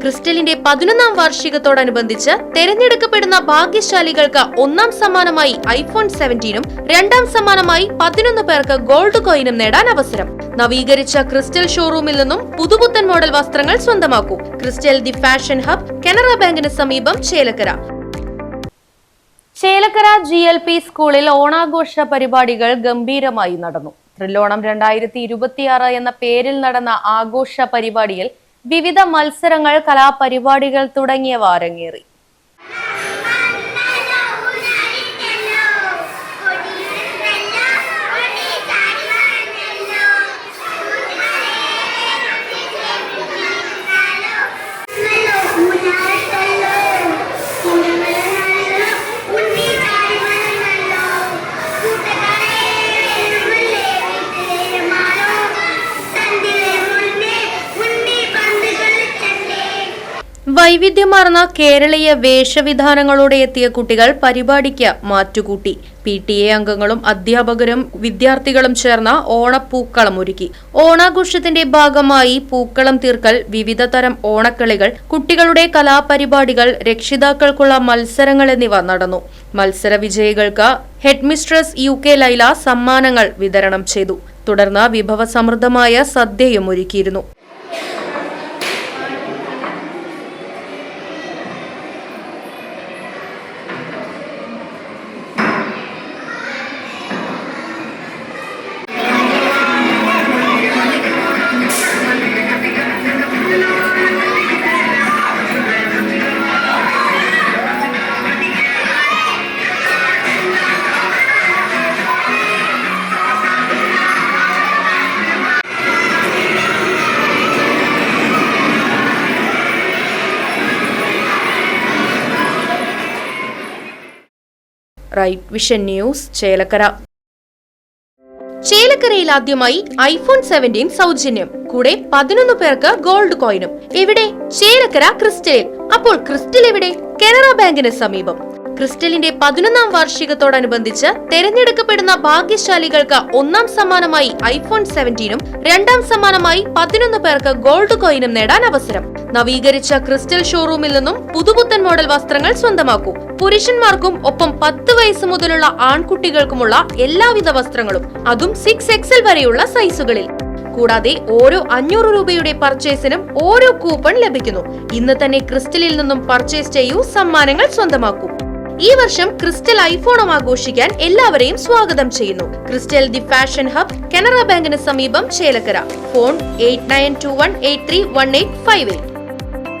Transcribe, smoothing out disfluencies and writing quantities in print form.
ക്രിസ്റ്റലിന്റെ 11ാം വാർഷികത്തോടനുബന്ധിച്ച് തെരഞ്ഞെടുക്കപ്പെടുന്ന ഭാഗ്യശാലികൾക്ക് ഒന്നാം സമ്മാനമായി iPhone 17ഉം രണ്ടാം സമ്മാനമായി 11 പേർക്ക് ഗോൾഡ് കോയിനും നേടാൻ അവസരം. നവീകരിച്ച ക്രിസ്റ്റൽ ഷോറൂമിൽ നിന്നും പുതുപുത്തൻ മോഡൽ വസ്ത്രങ്ങൾ സ്വന്തമാക്കൂ. Crystal the fashion hub, Canara ബാങ്കിന് സമീപം, ചേലക്കര. ചേലക്കര GLP സ്കൂളിൽ ഓണാഘോഷ പരിപാടികൾ ഗംഭീരമായി നടന്നു. ത്രില്ലോണം 2026 എന്ന പേരിൽ നടന്ന ആഘോഷ പരിപാടിയിൽ വിവിധ മത്സരങ്ങൾ, കലാപരിപാടികൾ തുടങ്ങിയവ അരങ്ങേറി. വൈവിധ്യമാർന്ന കേരളീയ വേഷവിധാനങ്ങളോടെ എത്തിയ കുട്ടികൾ പരിപാടിക്ക് മാറ്റുകൂട്ടി. PTA അംഗങ്ങളും അധ്യാപകരും വിദ്യാർത്ഥികളും ചേർന്ന ഓണപ്പൂക്കളം ഒരുക്കി. ഓണാഘോഷത്തിന്റെ ഭാഗമായി പൂക്കളം തീർക്കൽ, വിവിധ തരം ഓണക്കളികൾ, കുട്ടികളുടെ കലാപരിപാടികൾ, രക്ഷിതാക്കൾക്കുള്ള മത്സരങ്ങൾ എന്നിവ നടന്നു. മത്സര വിജയികൾക്ക് ഹെഡ് മിസ്ട്രസ് UK ലൈല സമ്മാനങ്ങൾ വിതരണം ചെയ്തു. തുടർന്ന് വിഭവസമൃദ്ധമായ സദ്യയും ഒരുക്കിയിരുന്നു. Right vision news, Chelakkara. ചേലക്കരയിൽ ആദ്യമായി iPhone 17 സൗജന്യം, കൂടെ 11 പേർക്ക് ഗോൾഡ് കോയിനും. എവിടെ? ചേലക്കര ക്രിസ്റ്റലിൽ. അപ്പോൾ ക്രിസ്റ്റൽ എവിടെ? കാനറ ബാങ്കിന് സമീപം. ക്രിസ്റ്റലിന്റെ 11ാം വാർഷികത്തോടനുബന്ധിച്ച് തെരഞ്ഞെടുക്കപ്പെടുന്ന ഭാഗ്യശാലികൾക്ക് ഒന്നാം സമ്മാനമായി iPhone 17ഉം രണ്ടാം സമ്മാനമായി 11 പേർക്ക് ഗോൾഡ് കോയിനും നേടാൻ അവസരം. നവീകരിച്ച ക്രിസ്റ്റൽ ഷോറൂമിൽ നിന്നും പുതുപുത്തൻ മോഡൽ വസ്ത്രങ്ങൾ സ്വന്തമാക്കൂ. പുരുഷന്മാർക്കും ഒപ്പം 10 വയസ്സ് മുതലുള്ള ആൺകുട്ടികൾക്കുമുള്ള എല്ലാവിധ വസ്ത്രങ്ങളും, അതും 6XL വരെയുള്ള സൈസുകളിൽ. കൂടാതെ ഓരോ 500 രൂപയുടെ പർച്ചേസിനും ഓരോ കൂപ്പൺ ലഭിക്കുന്നു. ഇന്ന് തന്നെ ക്രിസ്റ്റലിൽ നിന്നും പർച്ചേസ് ചെയ്യൂ, സമ്മാനങ്ങൾ സ്വന്തമാക്കൂ. ഈ വർഷം ക്രിസ്റ്റൽ ഐഫോണും ആഘോഷിക്കാൻ എല്ലാവരെയും സ്വാഗതം ചെയ്യുന്നു. Crystal the fashion hub, Canara ബാങ്കിന് സമീപം, ചേലക്കര. ഫോൺ 8921831858.